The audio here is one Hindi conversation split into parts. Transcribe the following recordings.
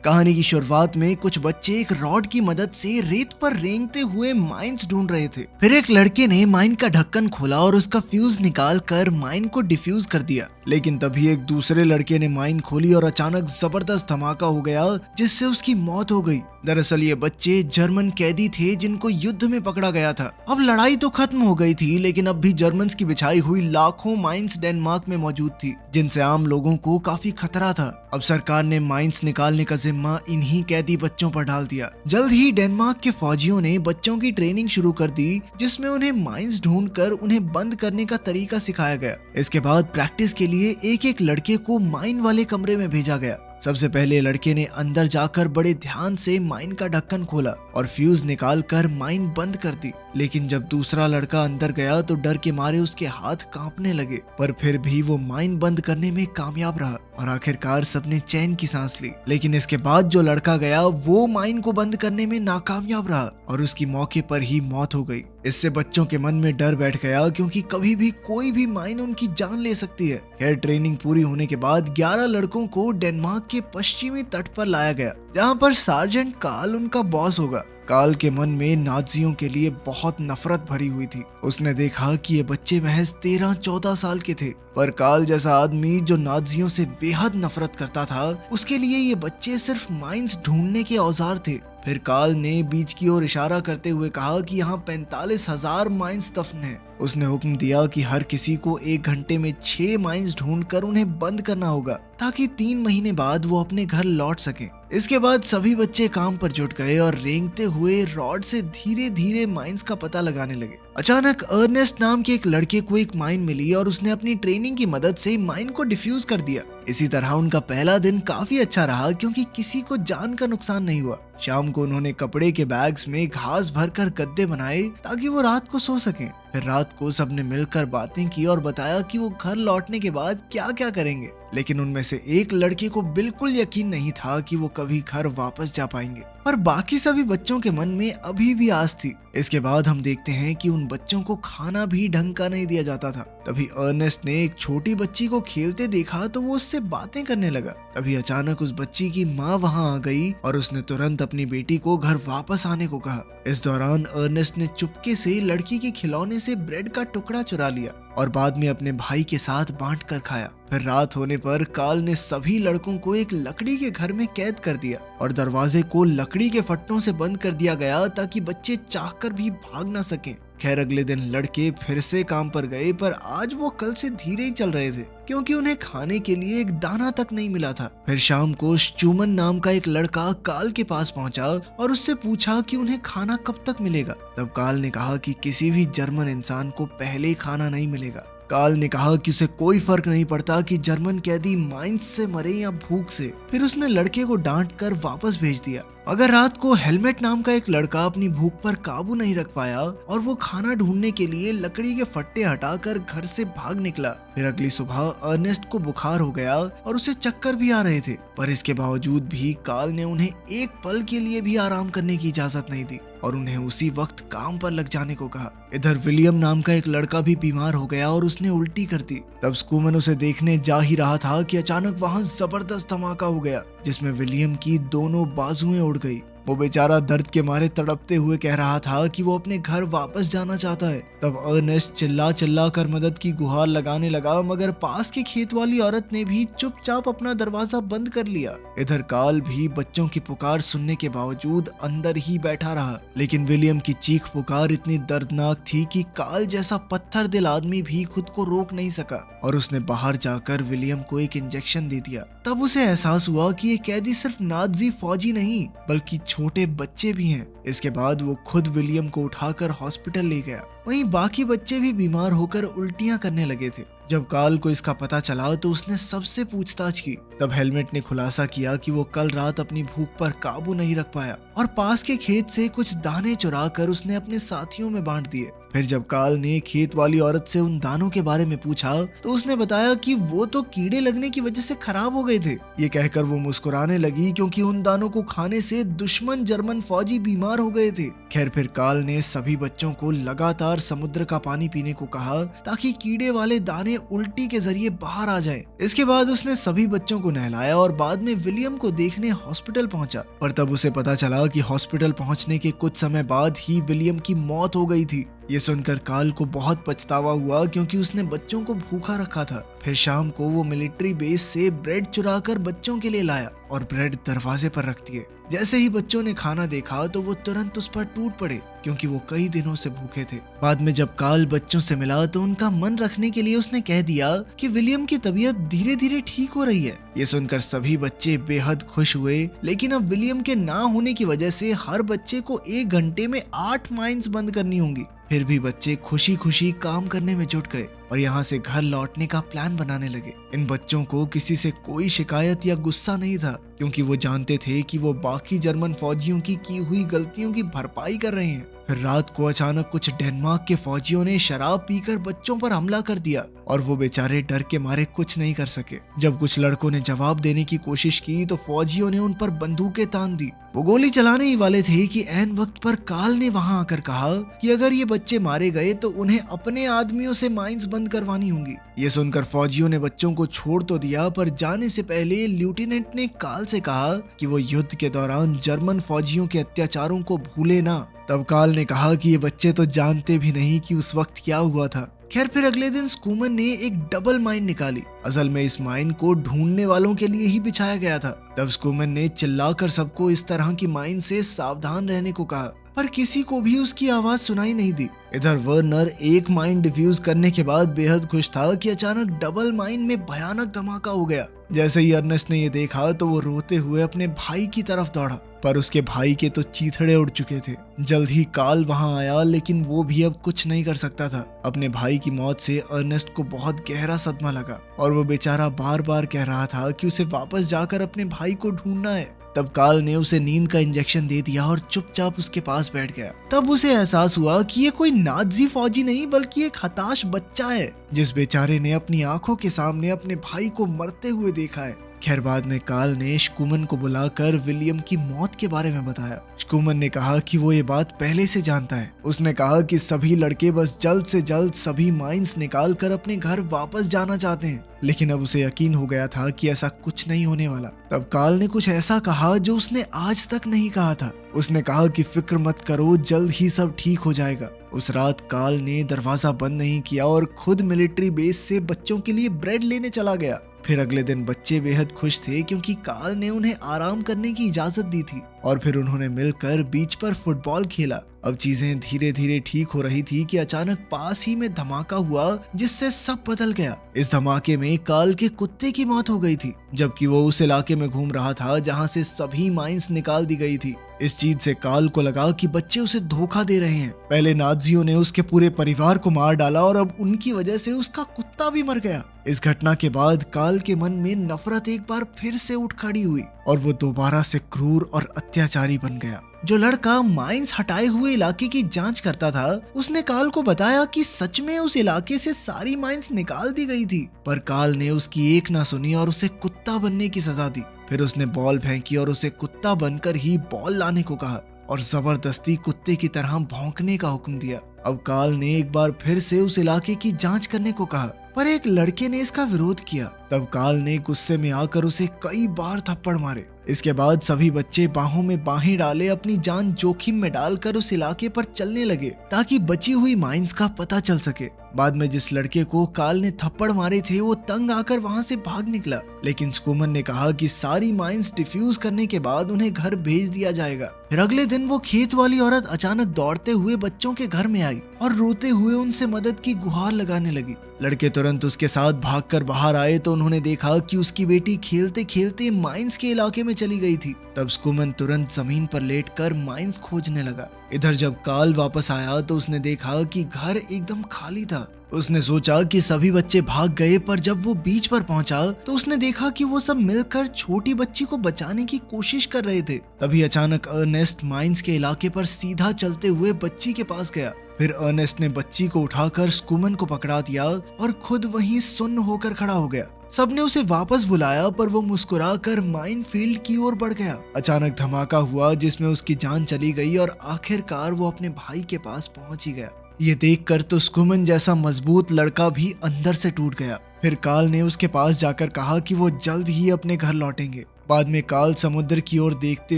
कहानी की शुरुआत में कुछ बच्चे एक रॉड की मदद से रेत पर रेंगते हुए माइंस ढूंढ रहे थे। फिर एक लड़के ने माइन का ढक्कन खोला और उसका फ्यूज निकाल कर माइन को डिफ्यूज कर दिया। लेकिन तभी एक दूसरे लड़के ने माइन खोली और अचानक जबरदस्त धमाका हो गया जिससे उसकी मौत हो गई। दरअसल ये बच्चे जर्मन कैदी थे जिनको युद्ध में पकड़ा गया था। अब लड़ाई तो खत्म हो गई थी, लेकिन अब भी जर्मन्स की बिछाई हुई लाखों माइंस डेनमार्क में मौजूद थी, जिनसे आम लोगों को काफी खतरा था। अब सरकार ने माइंस निकालने का जिम्मा इन्हीं कैदी बच्चों पर डाल दिया। जल्द ही डेनमार्क के फौजियों ने बच्चों की ट्रेनिंग शुरू कर दी, जिसमें उन्हें माइंस ढूंढकर उन्हें बंद करने का तरीका सिखाया गया। इसके बाद प्रैक्टिस के लिए एक एक लड़के को माइन वाले कमरे में भेजा गया। सबसे पहले लड़के ने अंदर जाकर बड़े ध्यान से माइन का ढक्कन खोला और फ्यूज निकालकर माइन बंद कर दी। लेकिन जब दूसरा लड़का अंदर गया तो डर के मारे उसके हाथ कांपने लगे, पर फिर भी वो माइन बंद करने में कामयाब रहा और आखिरकार सबने चैन की सांस ली। लेकिन इसके बाद जो लड़का गया वो माइन को बंद करने में नाकामयाब रहा और उसकी मौके पर ही मौत हो गई। इससे बच्चों के मन में डर बैठ गया, क्योंकि कभी भी कोई भी माइन उनकी जान ले सकती है। खैर, ट्रेनिंग पूरी होने के बाद 11 लड़कों को डेनमार्क के पश्चिमी तट पर लाया गया, जहाँ पर सार्जेंट कार्ल उनका बॉस होगा। कार्ल के मन में नाजियों के लिए बहुत नफरत भरी हुई थी। उसने देखा कि ये बच्चे महज 13-14 साल के थे, पर कार्ल जैसा आदमी जो नाजियों से बेहद नफरत करता था, उसके लिए ये बच्चे सिर्फ माइंस ढूंढने के औजार थे। फिर कार्ल ने बीच की ओर इशारा करते हुए कहा कि यहाँ 45,000 माइंस दफन हैं। उसने हुक्म दिया कि हर किसी को 1 घंटे में 6 माइंस ढूंढकर उन्हें बंद करना होगा, ताकि 3 महीने बाद वो अपने घर लौट सकें। इसके बाद सभी बच्चे काम पर जुट गए और रेंगते हुए रॉड से धीरे धीरे माइंस का पता लगाने लगे। अचानक अर्नेस्ट नाम के एक लड़के को एक माइन मिली और उसने अपनी ट्रेनिंग की मदद से माइन को डिफ्यूज कर दिया। इसी तरह उनका पहला दिन काफी अच्छा रहा, क्योंकि किसी को जान का नुकसान नहीं हुआ। शाम को उन्होंने कपड़े के बैग्स में घास भरकर गद्दे बनाए ताकि वो रात को सो सकें। फिर रात को सबने मिलकर बातें की और बताया कि वो घर लौटने के बाद क्या क्या करेंगे। लेकिन उनमें से एक लड़के को बिल्कुल यकीन नहीं था कि वो कभी घर वापस जा पाएंगे, पर बाकी सभी बच्चों के मन में अभी भी आस थी। इसके बाद हम देखते हैं कि उन बच्चों को खाना भी ढंग का नहीं दिया जाता था। तभी अर्नेस्ट ने एक छोटी बच्ची को खेलते देखा तो वो उससे बातें करने लगा। तभी अचानक उस बच्ची की माँ वहाँ आ गई और उसने तुरंत अपनी बेटी को घर वापस आने को कहा। इस दौरान अर्नेस्ट ने चुपके से लड़की के खिलौने से ब्रेड का टुकड़ा चुरा लिया और बाद में अपने भाई के साथ बांट कर खाया। फिर रात होने पर कार्ल ने सभी लड़कों को एक लकड़ी के घर में कैद कर दिया और दरवाजे को लकड़ी के फट्टों से बंद कर दिया गया, ताकि बच्चे चाहकर भी भाग ना सकें। खैर, अगले दिन लड़के फिर से काम पर गए, पर आज वो कल से धीरे ही चल रहे थे, क्योंकि उन्हें खाने के लिए एक दाना तक नहीं मिला था। फिर शाम को स्चूमन नाम का एक लड़का कार्ल के पास पहुंचा और उससे पूछा कि उन्हें खाना कब तक मिलेगा। तब कार्ल ने कहा कि किसी भी जर्मन इंसान को पहले ही खाना नहीं मिलेगा। कार्ल ने कहा कि उसे कोई फर्क नहीं पड़ता कि जर्मन कैदी माइंस से मरे या भूख से। फिर उसने लड़के को डांट कर वापस भेज दिया। अगर रात को हेलमेट नाम का एक लड़का अपनी भूख पर काबू नहीं रख पाया और वो खाना ढूंढने के लिए लकड़ी के फट्टे हटाकर घर से भाग निकला। फिर अगली सुबह अर्नेस्ट को बुखार हो गया और उसे चक्कर भी आ रहे थे, पर इसके बावजूद भी कार्ल ने उन्हें एक पल के लिए भी आराम करने की इजाजत नहीं दी और उन्हें उसी वक्त काम पर लग जाने को कहा। इधर विलियम नाम का एक लड़का भी बीमार हो गया और उसने उल्टी कर दी। तब स्कूमन उसे देखने जा ही रहा था कि अचानक वहां जबरदस्त धमाका हो गया, जिसमें विलियम की दोनों बाजुएं उड़ गई। वो बेचारा दर्द के मारे तड़पते हुए कह रहा था कि वो अपने घर वापस जाना चाहता है। तब अर्नेस्ट चिल्ला चिल्ला कर मदद की गुहार लगाने लगा, मगर पास की खेत वाली औरत ने भी चुपचाप अपना दरवाजा बंद कर लिया। इधर कार्ल भी बच्चों की पुकार सुनने के बावजूद अंदर ही बैठा रहा, लेकिन विलियम की चीख पुकार इतनी दर्दनाक थी कि कार्ल जैसा पत्थर दिल आदमी भी खुद को रोक नहीं सका और उसने बाहर जाकर विलियम को एक इंजेक्शन दे दिया। तब उसे एहसास हुआ कि ये कैदी सिर्फ नाजी फौजी नहीं, बल्कि छोटे बच्चे भी हैं। इसके बाद वो खुद विलियम को उठाकर हॉस्पिटल ले गया। वहीं बाकी बच्चे भी बीमार होकर उल्टियां करने लगे थे। जब कार्ल को इसका पता चला तो उसने सबसे पूछताछ की। तब हेलमेट ने खुलासा किया कि वो कल रात अपनी भूख पर काबू नहीं रख पाया और पास के खेत से कुछ दाने चुरा कर उसने अपने साथियों में बांट दिए। फिर जब काल ने खेत वाली औरत से उन दानों के बारे में पूछा तो उसने बताया कि वो तो कीड़े लगने की वजह से खराब हो गए थे। ये कहकर वो मुस्कुराने लगी क्योंकि उन दानों को खाने से दुश्मन जर्मन फौजी बीमार हो गए थे। खैर फिर काल ने सभी बच्चों को लगातार समुद्र का पानी पीने को कहा ताकि कीड़े वाले दाने उल्टी के जरिए बाहर आ जाएं। इसके बाद उसने सभी बच्चों को नहलाया और बाद में विलियम को देखने हॉस्पिटल पहुंचा। पर तब उसे पता चला कि हॉस्पिटल पहुंचने के कुछ समय बाद ही विलियम की मौत हो गई थी। ये सुनकर काल को बहुत पछतावा हुआ क्योंकि उसने बच्चों को भूखा रखा था। फिर शाम को वो मिलिट्री बेस से ब्रेड चुराकर बच्चों के लिए लाया और ब्रेड दरवाजे पर रख दिए। जैसे ही बच्चों ने खाना देखा तो वो तुरंत उस पर टूट पड़े क्योंकि वो कई दिनों से भूखे थे। बाद में जब काल बच्चों से मिला तो उनका मन रखने के लिए उसने कह दिया कि विलियम की तबीयत धीरे धीरे ठीक हो रही है। ये सुनकर सभी बच्चे बेहद खुश हुए, लेकिन अब विलियम के ना होने की वजह से हर बच्चे को 1 घंटे में 8 माइंस बंद करनी होंगी। फिर भी बच्चे खुशी खुशी काम करने में जुट गए और यहाँ से घर लौटने का प्लान बनाने लगे। इन बच्चों को किसी से कोई शिकायत या गुस्सा नहीं था क्योंकि वो जानते थे कि वो बाकी जर्मन फौजियों की हुई गलतियों की भरपाई कर रहे हैं। फिर रात को अचानक कुछ डेनमार्क के फौजियों ने शराब पीकर बच्चों पर हमला कर दिया और वो बेचारे डर के मारे कुछ नहीं कर सके। जब कुछ लड़कों ने जवाब देने की कोशिश की तो फौजियों ने उन पर बंदूकें तान दी। वो गोली चलाने ही वाले थे कि ऐन वक्त पर काल ने वहां आकर कहा कि अगर ये बच्चे मारे गए तो उन्हें अपने आदमियों से माइंस बंद करवानी होंगी। ये सुनकर फौजियों ने बच्चों को छोड़ तो दिया, पर जाने से पहले लेफ्टिनेंट ने काल से कहा कि वो युद्ध के दौरान जर्मन फौजियों के अत्याचारों को भूले ना। तब काल ने कहा कि ये बच्चे तो जानते भी नहीं कि उस वक्त क्या हुआ था। खैर फिर अगले दिन स्कूमन ने एक डबल माइन निकाली। असल में इस माइन को ढूंढने वालों के लिए ही बिछाया गया था। तब स्कूमन ने चिल्लाकर सबको इस तरह की माइन से सावधान रहने को कहा, पर किसी को भी उसकी आवाज सुनाई नहीं दी। इधर वर्नर एक माइन डिफ्यूज करने के बाद बेहद खुश था कि अचानक डबल माइन में भयानक धमाका हो गया। जैसे ही अर्नेस्ट ने ये देखा तो वो रोते हुए अपने भाई की तरफ दौड़ा, पर उसके भाई के तो चीथड़े उड़ चुके थे। जल्द ही काल वहां आया, लेकिन वो भी अब कुछ नहीं कर सकता था। अपने भाई की मौत से अर्नेस्ट को बहुत गहरा सदमा लगा और वो बेचारा बार बार कह रहा था कि उसे वापस जाकर अपने भाई को ढूंढना है। तब काल ने उसे नींद का इंजेक्शन दे दिया और चुपचाप उसके पास बैठ गया। तब उसे एहसास हुआ कि ये कोई नाज़ी फौजी नहीं बल्कि एक हताश बच्चा है जिस बेचारे ने अपनी आंखों के सामने अपने भाई को मरते हुए देखा है। खैर बाद में काल ने स्कूमन को बुलाकर विलियम की मौत के बारे में बताया। स्कूमन ने कहा कि वो ये बात पहले से जानता है। उसने कहा कि सभी लड़के बस जल्द से जल्द सभी माइंस निकाल कर अपने घर वापस जाना चाहते हैं, लेकिन अब उसे यकीन हो गया था कि ऐसा कुछ नहीं होने वाला। तब काल ने कुछ ऐसा कहा जो उसने आज तक नहीं कहा था। उसने कहा कि फिक्र मत करो, जल्द ही सब ठीक हो जाएगा। उस रात काल ने दरवाजा बंद नहीं किया और खुद मिलिट्री बेस से बच्चों के लिए ब्रेड लेने चला गया। फिर अगले दिन बच्चे बेहद खुश थे क्योंकि काल ने उन्हें आराम करने की इजाजत दी थी और फिर उन्होंने मिलकर बीच पर फुटबॉल खेला। अब चीजें धीरे धीरे ठीक हो रही थी कि अचानक पास ही में धमाका हुआ जिससे सब बदल गया। इस धमाके में काल के कुत्ते की मौत हो गई थी, जबकि वो उस इलाके में घूम रहा था जहां से सभी माइंस निकाल दी गई थी। इस चीज से काल को लगा कि बच्चे उसे धोखा दे रहे हैं। पहले नाजियों ने उसके पूरे परिवार को मार डाला और अब उनकी वजह से उसका कुत्ता भी मर गया। इस घटना के बाद काल के मन में नफरत एक बार फिर से उठ खड़ी हुई और वो दोबारा से क्रूर और अत्याचारी बन गया। जो लड़का माइंस हटाए हुए इलाके की जांच करता था उसने काल को बताया कि सच में उस इलाके से सारी माइंस निकाल दी गई थी, पर काल ने उसकी एक ना सुनी और उसे कुत्ता बनने की सजा दी। फिर उसने बॉल फेंकी और उसे कुत्ता बनकर ही बॉल लाने को कहा और जबरदस्ती कुत्ते की तरह भौंकने का हुक्म दिया। अब काल ने एक बार फिर से उस इलाके की जांच करने को कहा, पर एक लड़के ने इसका विरोध किया। तब काल ने गुस्से में आकर उसे कई बार थप्पड़ मारे। इसके बाद सभी बच्चे बाहों में बाहें डाले अपनी जान जोखिम में डालकर उस इलाके पर चलने लगे ताकि बची हुई माइंस का पता चल सके। बाद में जिस लड़के को काल ने थप्पड़ मारे थे वो तंग आकर वहां से भाग निकला, लेकिन स्कूमन ने कहा कि सारी माइंस डिफ्यूज करने के बाद उन्हें घर भेज दिया जाएगा। फिर अगले दिन वो खेत वाली औरत अचानक दौड़ते हुए बच्चों के घर में आई और रोते हुए उनसे मदद की गुहार लगाने लगी। लड़के तुरंत उसके साथ भागकर बाहर आए तो उन्होंने देखा कि उसकी बेटी खेलते खेलते माइंस के इलाके में चली गई थी। तब स्कूमन तुरंत जमीन पर लेटकर माइंस खोजने लगा। इधर जब काल वापस आया तो उसने देखा कि घर एकदम खाली था। उसने सोचा कि सभी बच्चे भाग गए, पर जब वो बीच पर पहुंचा तो उसने देखा कि वो सब मिलकर छोटी बच्ची को बचाने की कोशिश कर रहे थे। तभी अचानक अर्नेस्ट माइंस के इलाके पर सीधा चलते हुए बच्ची के पास गया। फिर अर्नेस्ट ने बच्ची को उठाकर स्कूमन को पकड़ा दिया और खुद वहीं सुन्न होकर खड़ा हो गया। सबने उसे वापस बुलाया, पर वो मुस्कुराकर माइनफील्ड की ओर बढ़ गया। अचानक धमाका हुआ जिसमें उसकी जान चली गई और आखिरकार वो अपने भाई के पास पहुंच ही गया। ये देखकर तो स्कूमन जैसा मजबूत लड़का भी अंदर से टूट गया। फिर कार्ल ने उसके पास जाकर कहा कि वो जल्द ही अपने घर लौटेंगे। बाद में कार्ल समुद्र की ओर देखते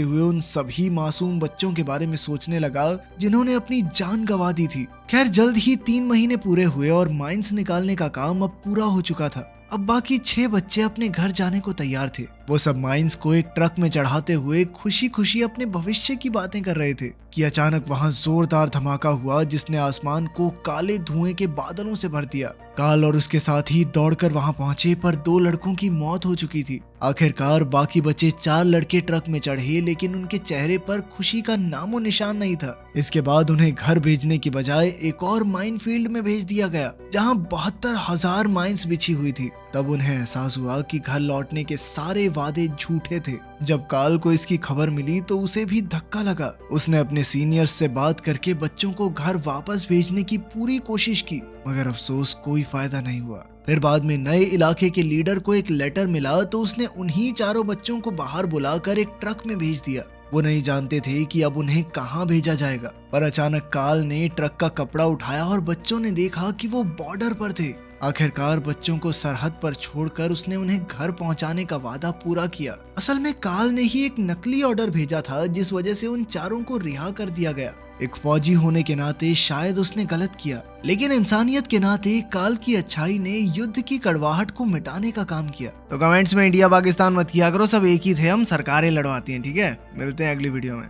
हुए उन सभी मासूम बच्चों के बारे में सोचने लगा जिन्होंने अपनी जान गंवा दी थी। खैर जल्द ही 3 महीने पूरे हुए और माइंस निकालने का काम अब पूरा हो चुका था। अब बाकी 6 बच्चे अपने घर जाने को तैयार थे। वो सब माइंस को एक ट्रक में चढ़ाते हुए खुशी खुशी अपने भविष्य की बातें कर रहे थे कि अचानक वहां जोरदार धमाका हुआ जिसने आसमान को काले धुएं के बादलों से भर दिया। कार्ल और उसके साथी दौड़कर वहां पहुंचे, पर 2 लड़कों की मौत हो चुकी थी। आखिरकार बाकी बचे 4 लड़के ट्रक में चढ़े, लेकिन उनके चेहरे पर खुशी का नामो निशान नहीं था। इसके बाद उन्हें घर भेजने की बजाय एक और माइनफील्ड में भेज दिया गया जहां 72,000 माइंस बिछी हुई थी। तब उन्हें एहसास हुआ कि घर लौटने के सारे वादे झूठे थे। जब कार्ल को इसकी खबर मिली तो उसे भी धक्का लगा। उसने अपने सीनियर्स से बात करके बच्चों को घर वापस भेजने की पूरी कोशिश की, मगर अफसोस कोई फायदा नहीं हुआ। फिर बाद में नए इलाके के लीडर को एक लेटर मिला तो उसने उन्हीं 4 बच्चों को बाहर बुलाकर एक ट्रक में भेज दिया। वो नहीं जानते थे कि अब उन्हें कहाँ भेजा जाएगा, पर अचानक कार्ल ने ट्रक का कपड़ा उठाया और बच्चों ने देखा कि वो बॉर्डर पर थे। आखिरकार बच्चों को सरहद पर छोड़कर उसने उन्हें घर पहुंचाने का वादा पूरा किया। असल में कार्ल ने ही एक नकली ऑर्डर भेजा था जिस वजह से उन 4 को रिहा कर दिया गया। एक फौजी होने के नाते शायद उसने गलत किया, लेकिन इंसानियत के नाते कार्ल की अच्छाई ने युद्ध की कड़वाहट को मिटाने का काम किया। तो कमेंट्स में इंडिया पाकिस्तान मत किया करो, सब एक ही थे हम, सरकारें लड़वाती हैं। ठीक है, मिलते हैं अगली वीडियो में।